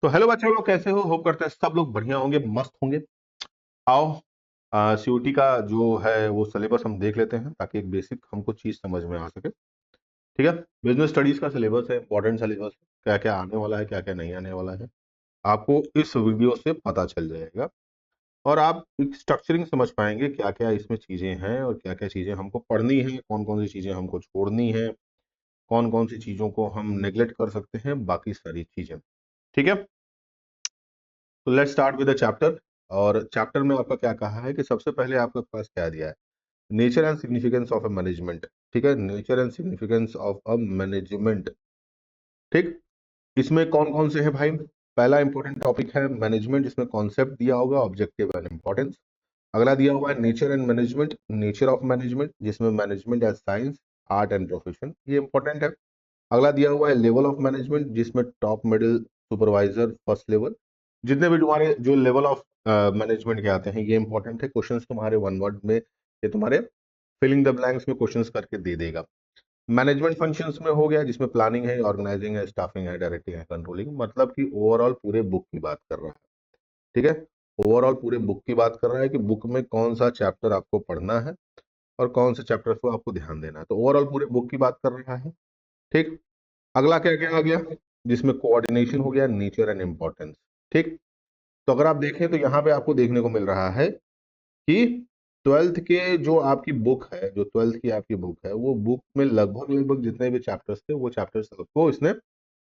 तो हेलो बच्चों लोग, कैसे हो? होप करते हैं सब लोग बढ़िया होंगे, मस्त होंगे। आओ, सीयूटी का जो है वो सिलेबस हम देख लेते हैं ताकि एक बेसिक हमको चीज समझ में आ सके। ठीक है। बिजनेस स्टडीज का सिलेबस है, इंपॉर्टेंट सिलेबस है। क्या क्या आने वाला है, क्या क्या नहीं आने वाला है, आपको इस वीडियो से पता चल जाएगा। और आप एक स्ट्रक्चरिंग समझ पाएंगे क्या क्या इसमें चीजें हैं और क्या क्या चीजें हमको पढ़नी है, कौन कौन सी चीजें हमको छोड़नी है, कौन कौन सी चीजों को हम नेग्लेक्ट कर सकते हैं, बाकी सारी चीजें। ठीक है। तो let's start with the chapter. और चैप्टर में आपका क्या कहा है कि सबसे पहले आपके पास क्या दिया है, nature and significance of a management. ठीक है, nature and significance of a management. ठीक। इसमें कौन कौन से हैं भाई? पहला इंपॉर्टेंट टॉपिक है मैनेजमेंट, जिसमें कॉन्सेप्ट दिया होगा, ऑब्जेक्टिव एंड इंपॉर्टेंस। अगला दिया हुआ है nature and management, nature of management, जिसमें management as science, art and profession, ये इंपॉर्टेंट है। अगला दिया हुआ है लेवल ऑफ मैनेजमेंट, जिसमें top, middle, supervisor, first level, जितने भी तुम्हारे जो लेवल ऑफ मैनेजमेंट के आते हैं ये इंपॉर्टेंट है। क्वेश्चंस तुम्हारे वन वर्ड में, ये तुम्हारे फिलिंग द ब्लैंक्स में क्वेश्चंस करके दे देगा। मैनेजमेंट फंक्शंस में हो गया, जिसमें प्लानिंग है, ऑर्गेनाइजिंग है, स्टाफिंग है, डायरेक्टिंग है, कंट्रोलिंग, मतलब कि ओवरऑल पूरे बुक की बात कर रहा है। ठीक है। ओवरऑल पूरे बुक की बात कर रहा है कि बुक में कौन सा चैप्टर आपको पढ़ना है और कौन से चैप्टर को आपको ध्यान देना है। तो ओवरऑल पूरे बुक की बात कर रहा है। ठीक। अगला क्या क्या आ गया, जिसमें कोऑर्डिनेशन हो गया, नेचर एंड इंपॉर्टेंस। ठीक। तो अगर आप देखें तो यहाँ पे आपको देखने को मिल रहा है कि ट्वेल्थ के जो आपकी बुक है, जो ट्वेल्थ की आपकी बुक है, वो बुक में लगभग लगभग जितने भी चैप्टर्स थे वो चैप्टर्स आपको इसने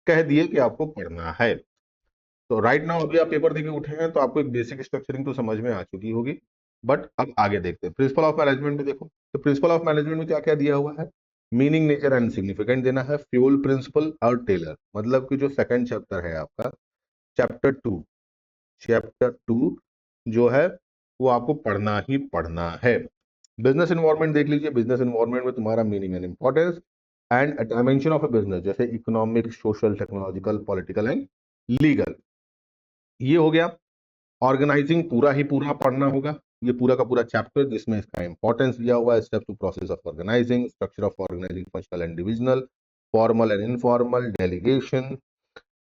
कह दिए कि आपको पढ़ना है। तो राइट नाउ अभी आप पेपर देके उठे हैं तो आपको एक बेसिक स्ट्रक्चरिंग तो समझ में आ चुकी होगी। बट अब आगे देखते हैं प्रिंसिपल ऑफ मैनेजमेंट में। देखो तो प्रिंसिपल ऑफ मैनेजमेंट में क्या क्या दिया हुआ है, मीनिंग, नेचर एंड सिग्निफिकेंट देना है, फ्यूल प्रिंसिपल और टेलर, मतलब कि जो सेकंड चैप्टर है आपका, चैप्टर टू जो है वो आपको पढ़ना ही पढ़ना है। बिजनेस इन्वायरमेंट देख लीजिए। बिजनेस इन्वायरमेंट में तुम्हारा meaning and importance and dimension of a business, जैसे economic, social, technological, political and legal, ये हो गया। ऑर्गेनाइजिंग पूरा ही पूरा पढ़ना होगा, ये पूरा का पूरा चैप्टर, जिसमें इसका इंपॉर्टेंस दिया हुआ है, step to process of organising, structure of organising, functional and divisional, formal and informal, delegation,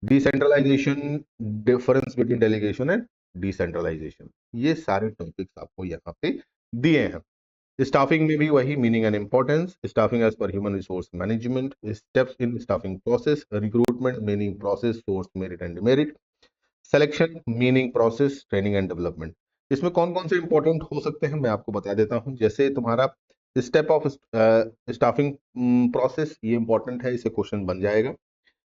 decentralisation, difference between delegation and decentralisation, ये सारे टॉपिक्स आपको यहाँ पे दिए हैं। स्टाफिंग में भी वही, meaning and importance, staffing as per human resource management, steps in staffing process, recruitment, meaning, process, source, merit and demerit, selection, meaning, process, training and development. इसमें कौन कौन से इंपॉर्टेंट हो सकते हैं मैं आपको बता देता हूं। जैसे तुम्हारा स्टेप ऑफ स्टाफिंग प्रोसेस, ये इंपॉर्टेंट है, इसे क्वेश्चन बन जाएगा।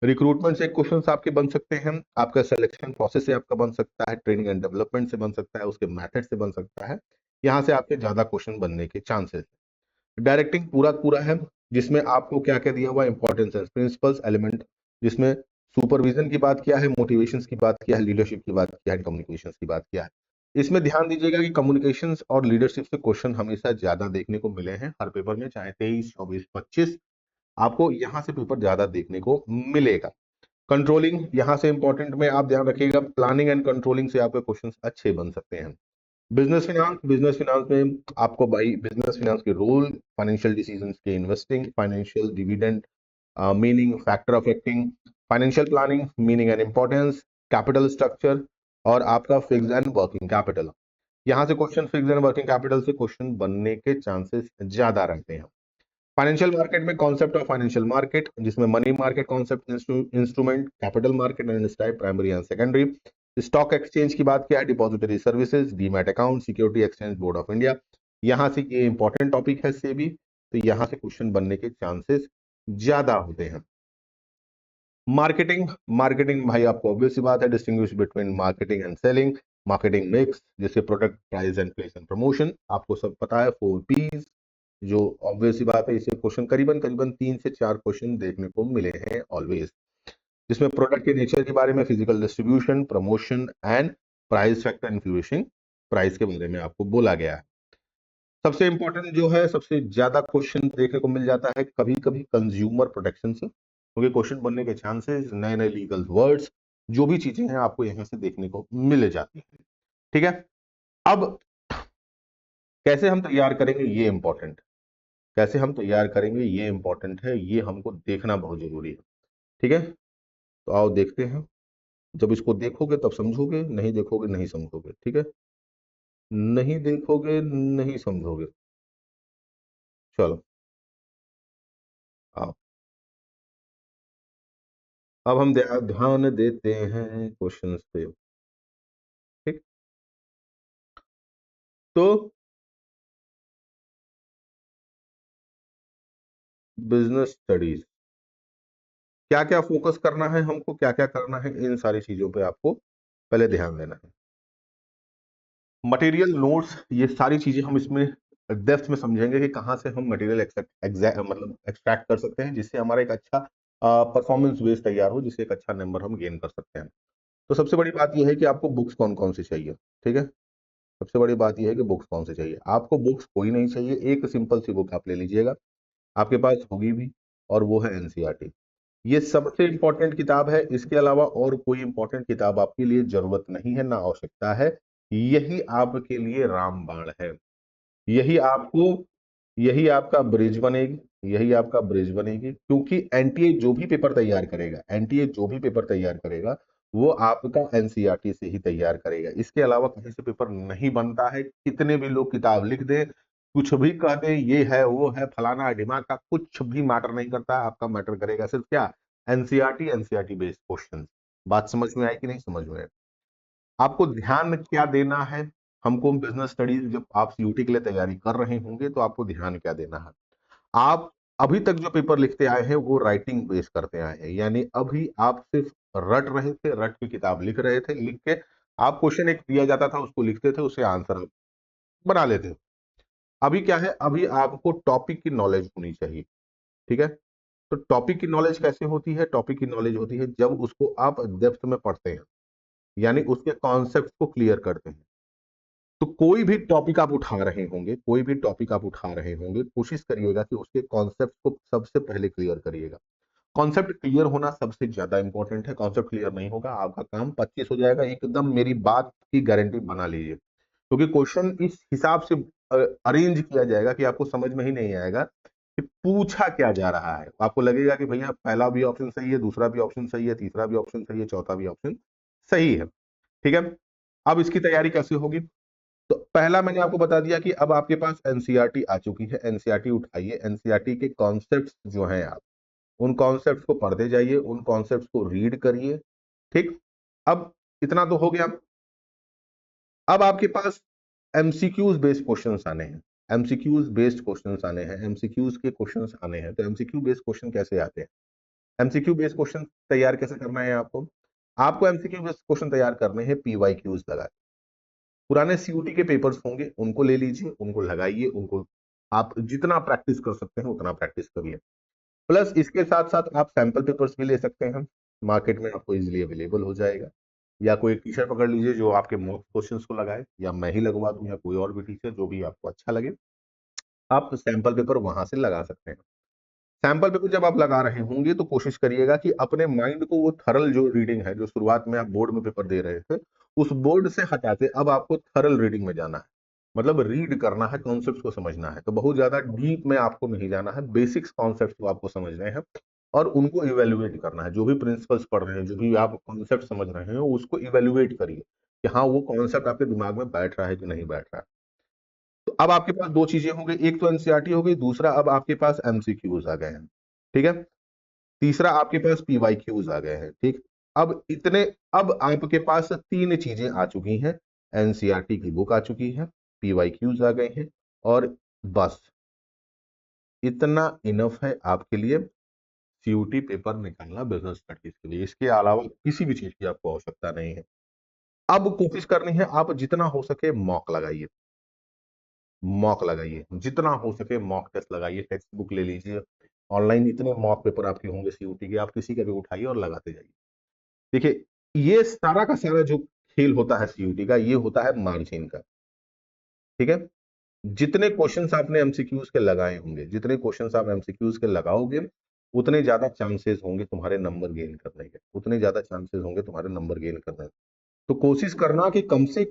रिक्रूटमेंट से क्वेश्चन आपके बन सकते हैं, आपका सिलेक्शन प्रोसेस से आपका बन सकता है, ट्रेनिंग एंड डेवलपमेंट से बन सकता है, उसके मेथड से बन सकता है, यहाँ से आपके ज्यादा क्वेश्चन बनने के चांसेस। डायरेक्टिंग पूरा पूरा है, जिसमें आपको क्या क्या दिया हुआ इंपॉर्टेंस है, प्रिंसिपल्स, एलिमेंट, जिसमें सुपरविजन की बात किया है, मोटिवेशंस की बात किया है, लीडरशिप की बात किया है, कम्युनिकेशंस की बात किया है। इसमें ध्यान दीजिएगा कि कम्युनिकेशंस और लीडरशिप से क्वेश्चन हमेशा ज्यादा देखने को मिले हैं हर पेपर में, चाहे 23, 24, 25, आपको यहाँ से पेपर ज्यादा देखने को मिलेगा। कंट्रोलिंग यहाँ से इंपॉर्टेंट में आप ध्यान रखिएगा, प्लानिंग एंड कंट्रोलिंग से आपके क्वेश्चंस अच्छे बन सकते हैं। बिजनेस फिनांस, बिजनेस फिनांस में आपको भाई बिजनेस फिनांस के रोल, फाइनेंशियल डिसीजंस के, investing, financial dividend, meaning, factor affecting, financial planning, meaning and importance, capital structure और आपका फिक्स्ड एंड वर्किंग कैपिटल। यहाँ से question fixed and working capital से क्वेश्चन बनने के चांसेस ज्यादा रहते हैं। फाइनेंशियल मार्केट में कॉन्सेप्ट ऑफ फाइनेंशियल मार्केट, जिसमें money market concept, instrument, capital market and type, primary and secondary. Stock exchange की बात किया है, depository services, demat account, security exchange board of India, यहाँ से ये इंपॉर्टेंट टॉपिक है से भी, तो यहाँ से क्वेश्चन बनने के चांसेस ज्यादा होते हैं। मार्केटिंग, मार्केटिंग भाई आपको ऑब्वियस सी बात है, distinguish between marketing and selling, marketing mix, जैसे product, price and place and promotion, आपको सब पता है, 4 Ps, जो ऑब्वियस सी बात है, इसे क्वेश्चन करीबन करीबन 3 से 4 क्वेश्चन देखने को मिले हैं ऑलवेज, जिसमें प्रोडक्ट के नेचर के बारे में, physical distribution, promotion and price factor influencing price के बारे में आपको बोला गया है। सबसे इंपॉर्टेंट जो है, सबसे ज्यादा क्वेश्चन देखने को मिल जाता है कभी कभी कंज्यूमर प्रोटेक्शन से, क्योंकि क्वेश्चन बनने के चांसेस, नए नए लीगल वर्ड्स, जो भी चीजें हैं आपको यहां से देखने को मिल जाती है। ठीक है। अब कैसे हम तैयार करेंगे ये इंपॉर्टेंट, कैसे हम तैयार करेंगे ये इंपॉर्टेंट है, ये हमको देखना बहुत जरूरी है। ठीक है। तो आओ देखते हैं। जब इसको देखोगे तब समझोगे, नहीं देखोगे नहीं समझोगे, ठीक है? नहीं देखोगे नहीं समझोगे। चलो, आओ। अब हम ध्यान देते हैं क्वेश्चंस पे। ठीक। तो बिजनेस स्टडीज, क्या क्या फोकस करना है हमको, क्या क्या करना है, इन सारी चीजों पे आपको पहले ध्यान देना है। मटेरियल नोट्स, ये सारी चीजें हम इसमें डेप्थ में समझेंगे कि कहाँ से हम मटेरियल मतलब एक्सट्रैक्ट कर सकते हैं, जिससे हमारा एक अच्छा परफॉर्मेंस बेस तैयार हो, जिससे एक अच्छा नंबर हम गेन कर सकते हैं। तो सबसे बड़ी बात यह है कि आपको बुक्स कौन कौन सी चाहिए। ठीक है, सबसे बड़ी बात यह है कि बुक्स कौन सी चाहिए। आपको बुक्स कोई नहीं चाहिए, एक सिंपल सी बुक आप ले लीजिएगा, आपके पास होगी भी, और वो है एनसीईआरटी। ये सबसे इंपॉर्टेंट किताब है, इसके अलावा और कोई इंपॉर्टेंट किताब आपके लिए जरूरत नहीं है, ना आवश्यकता है। यही आपके लिए रामबाण है। यही आपको, यही आपका ब्रिज बनेगी, यही आपका ब्रिज बनेगी, क्योंकि एनटीए जो भी पेपर तैयार करेगा, एनटीए जो भी पेपर तैयार करेगा, वो आपका एनसीईआरटी से ही तैयार करेगा। इसके अलावा कहीं से पेपर नहीं बनता है। कितने भी लोग किताब लिख दें, कुछ भी कह दें, ये है वो है फलाना है दिमाग का, कुछ भी मैटर नहीं करता। आपका मैटर करेगा सिर्फ क्या, एनसीईआरटी, एनसीईआरटी बेस्ड क्वेश्चन। बात समझ में आई कि नहीं समझ में आई? आपको ध्यान क्या देना है, हमको बिजनेस स्टडीज जब आप सीयूटी के लिए तैयारी कर रहे होंगे तो आपको ध्यान क्या देना है। आप अभी तक जो पेपर लिखते आए हैं वो राइटिंग बेस करते आए हैं, यानी अभी आप सिर्फ रट रहे थे, रट की किताब लिख रहे थे, लिख के आप क्वेश्चन एक दिया जाता था उसको लिखते थे, उससे आंसर बना लेते थे। अभी क्या है, अभी आपको टॉपिक की नॉलेज होनी चाहिए। ठीक है, तो टॉपिक की नॉलेज कैसे होती है, टॉपिक की नॉलेज होती है जब उसको आप डेप्थ में पढ़ते हैं, यानी उसके कॉन्सेप्ट को क्लियर करते हैं। तो कोई भी टॉपिक आप उठा रहे होंगे, कोई भी टॉपिक आप उठा रहे होंगे, कोशिश करिएगा कि उसके कॉन्सेप्ट को सबसे पहले क्लियर करिएगा। कॉन्सेप्ट क्लियर होना सबसे ज्यादा इंपॉर्टेंट है। कॉन्सेप्ट क्लियर नहीं होगा, आपका काम 25 हो जाएगा, एकदम मेरी बात की गारंटी बना लीजिए, क्योंकि क्वेश्चन इस हिसाब से अरेंज किया जाएगा कि आपको समझ में ही नहीं आएगा कि पूछा क्या जा रहा है। आपको लगेगा कि भैया पहला भी ऑप्शन सही है, दूसरा भी ऑप्शन सही है, तीसरा भी ऑप्शन सही है, चौथा भी ऑप्शन सही है। ठीक है, अब इसकी तैयारी कैसे होगी? तो पहला मैंने आपको बता दिया कि अब आपके पास एनसीईआरटी आ चुकी है, एनसीईआरटी उठाइए, एनसीईआरटी के कॉन्सेप्ट्स जो हैं, आप उन कॉन्सेप्ट्स को पढ़ते जाइए, उन कॉन्सेप्ट्स को रीड करिए। ठीक, अब इतना तो हो गया। अब आपके पास एमसीक्यूज बेस्ड क्वेश्चंस आने हैं, एमसीक्यूज बेस्ड क्वेश्चंस आने हैं, एमसीक्यूज के क्वेश्चंस आने हैं। तो एमसीक्यू बेस्ड क्वेश्चन कैसे आते हैं, एमसीक्यू बेस्ड क्वेश्चन तैयार कैसे करना है आपको? आपको एमसीक्यू बेस्ड क्वेश्चन तैयार करने हैं पीवाईक्यूज लगा, पुराने सीयूटी के पेपर्स होंगे उनको ले लीजिए, उनको लगाइए, उनको आप जितना प्रैक्टिस कर सकते हैं उतना प्रैक्टिस करिए। प्लस इसके साथ साथ आप सैंपल पेपर्स भी ले सकते हैं, मार्केट में आपको इजीली अवेलेबल हो जाएगा। या कोई टीचर पकड़ लीजिए जो आपके मॉक क्वेश्चंस को लगाए, या मैं ही लगवा दूं, या कोई और भी टीचर, जो भी आपको अच्छा लगे, आप सैंपल पेपर वहां से लगा सकते हैं। सैंपल पेपर जब आप लगा रहे होंगे तो कोशिश करिएगा कि अपने माइंड को वो थरल जो रीडिंग है, जो शुरुआत में आप बोर्ड में पेपर दे रहे थे, उस बोर्ड से हटा के अब आपको थरल रीडिंग में जाना है। मतलब रीड करना है, कॉन्सेप्ट को समझना है। तो बहुत ज्यादा डीप में आपको नहीं जाना है, बेसिक्स कॉन्सेप्ट को आपको समझने हैं और उनको इवेल्युएट करना है। जो भी प्रिंसिपल्स पढ़ रहे हैं, जो भी आप कॉन्सेप्ट समझ रहे हैं, उसको इवेल्युएट करिए कि हाँ वो कॉन्सेप्ट आपके दिमाग में बैठ रहा है कि नहीं बैठ रहा है। तो अब आपके पास दो चीजें हो गई, एक तो एनसीईआरटी हो गई, दूसरा अब आपके पास एमसीक्यूज आ गए हैं। ठीक है, तीसरा आपके पास पीवाईक्यूज आ गए हैं। ठीक, अब इतने, अब आपके पास तीन चीजें आ चुकी हैं, एनसीईआरटी की बुक आ चुकी है, पीवाईक्यूज आ गए हैं, और बस इतना इनफ है आपके लिए सीयूटी पेपर निकालना बिजनेस स्टडीज के लिए। इसके अलावा किसी भी चीज की आपको आवश्यकता नहीं है। अब कोशिश करनी है, आप जितना हो सके मॉक लगाइए, मॉक लगाइए, जितना हो सके मॉक टेस्ट लगाइए, टेक्स्ट बुक ले लीजिए, ऑनलाइन इतने मॉक पेपर आपके होंगे सीयूटी के, आप किसी का भी उठाइए और लगाते जाइए। देखिए, ये सारा का सारा जो खेल होता है सीयूटी का, ये होता है मार्जिन का। ठीक है, जितने क्वेश्चंस आपने एमसीक्यूज के लगाए होंगे, जितने क्वेश्चंस आप एमसीक्यूज के लगाओगे, उतने ज्यादा चांसेस होंगे तुम्हारे नंबर गेन करने के, उतने ज्यादा चांसेस होंगे तुम्हारे नंबर गेन करने के। तो कोशिश करना कि कम से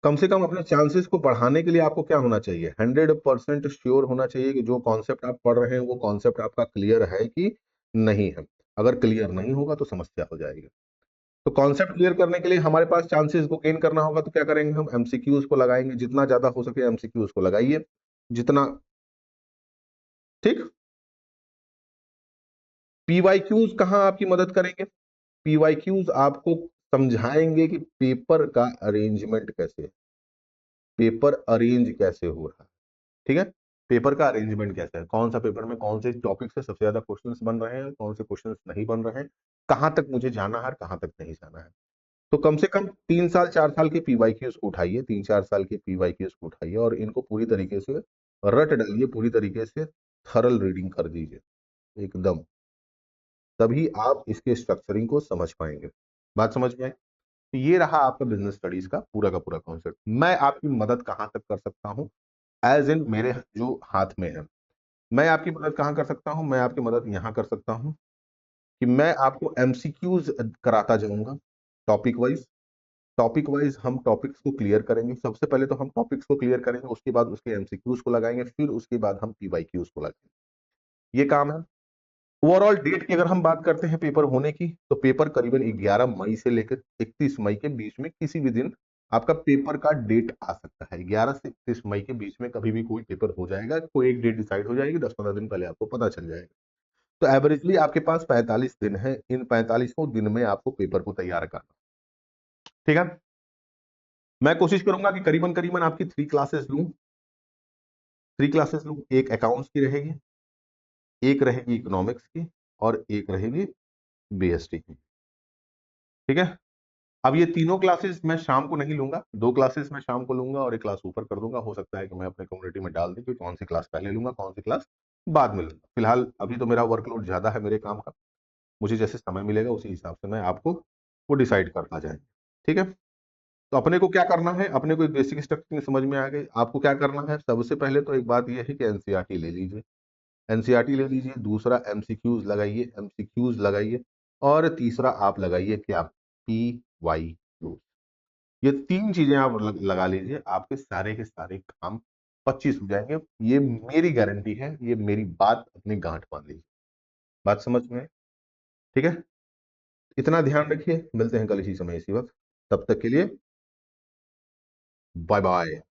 कम अपने चांसेस को बढ़ाने के लिए आपको क्या होना चाहिए, 100% श्योर होना चाहिए कि जो कॉन्सेप्ट आप पढ़ रहे हैं वो कॉन्सेप्ट आपका क्लियर है कि नहीं है। अगर क्लियर नहीं होगा तो समस्या हो जाएगी। तो कॉन्सेप्ट क्लियर करने के लिए हमारे पास चांसेस को गेन करना होगा, तो क्या करेंगे, हम एमसीक्यूज को लगाएंगे, जितना ज्यादा हो सके एमसीक्यूज को लगाइए, जितना ठीक। पीवाईक्यूज कहाँ आपकी मदद करेंगे? पीवाईक्यूज आपको समझाएंगे कि पेपर का अरेंजमेंट कैसे है, पेपर अरेंज कैसे हो रहा है, ठीक है। पेपर का अरेंजमेंट कैसा है, कौन सा पेपर में कौन से टॉपिक से सबसे ज्यादा क्वेश्चंस बन रहे हैं, कौन से क्वेश्चंस नहीं बन रहे हैं, कहां तक मुझे जाना है और कहां तक नहीं जाना है। तो कम से कम 3 साल 4 साल के पीवाईक्यूज को उठाइए, 3 4 साल के पीवाईक्यूज को उठाइए और इनको पूरी तरीके से रट डालिए, पूरी तरीके से थरल रीडिंग कर दीजिए एकदम, तभी आप इसके स्ट्रक्चरिंग को समझ पाएंगे। बात समझ में आई? तो ये रहा आपका बिजनेस स्टडीज का पूरा कॉन्सेप्ट। मैं आपकी मदद कहां तक कर सकता हूं, एज इन मेरे जो हाथ में है। मैं आपकी मदद कहां कर सकता हूं, मैं आपकी मदद यहां कर सकता हूं कि मैं आपको एमसीक्यूज कराता जाऊंगा टॉपिक वाइज। टॉपिक वाइज हम टॉपिक्स को क्लियर करेंगे, सबसे पहले तो हम टॉपिक्स को क्लियर करेंगे, उसके बाद उसके एमसीक्यूज को लगाएंगे, फिर उसके बाद हम पीवाईक्यूज को लगाएंगे। ये काम है। ओवरऑल डेट की अगर हम बात करते हैं पेपर होने की, तो पेपर करीबन 11 मई से लेकर 31 मई के बीच में किसी भी दिन आपका पेपर का डेट आ सकता है। 11 से 31 मई के बीच में कभी भी कोई पेपर हो जाएगा, कोई एक डेट डिसाइड हो जाएगी, 10 15 दिन पहले आपको पता चल जाएगा। तो एवरेजली आपके पास 45 दिन है, इन 45 दिन में आपको पेपर को तैयार करना, ठीक है। मैं कोशिश करूंगा कि करीबन करीबन आपकी 3 क्लासेस लूं। एक अकाउंट्स की रहेगी, एक रहेगी इकोनॉमिक्स की, और एक रहेगी बीएसटी की, ठीक है। अब ये तीनों क्लासेस मैं शाम को नहीं लूंगा, 2 क्लासेस मैं शाम को लूंगा और एक क्लास ऊपर कर दूंगा। हो सकता है कि मैं अपने कम्युनिटी में डाल दूं कि कौन सी क्लास पहले लूंगा, कौन सी क्लास बाद में लूंगा। फिलहाल अभी तो मेरा वर्कलोड ज्यादा है मेरे काम का, मुझे जैसे समय मिलेगा उसी हिसाब से मैं आपको वो डिसाइड करता जाएंगे, ठीक है। तो अपने को क्या करना है, अपने को एक बेसिक स्ट्रक्चर समझ में आ गई। आपको क्या करना है, सबसे पहले तो एक बात यह है कि एनसीईआरटी ले लीजिए, एनसीईआरटी ले लीजिए। दूसरा एमसीक्यूज लगाइए, एमसीक्यूज लगाइए। और तीसरा आप लगाइए क्या, पीवाईक्यूज। ये 3 चीजें आप लगा लीजिए, आपके सारे के सारे काम 25 हो जाएंगे। ये मेरी गारंटी है, ये मेरी बात अपनी गांठ बांध लीजिए। बात समझ में है? ठीक है। इतना ध्यान रखिए, मिलते हैं कल इसी समय इसी वक्त। तब तक के लिए बाय बाय।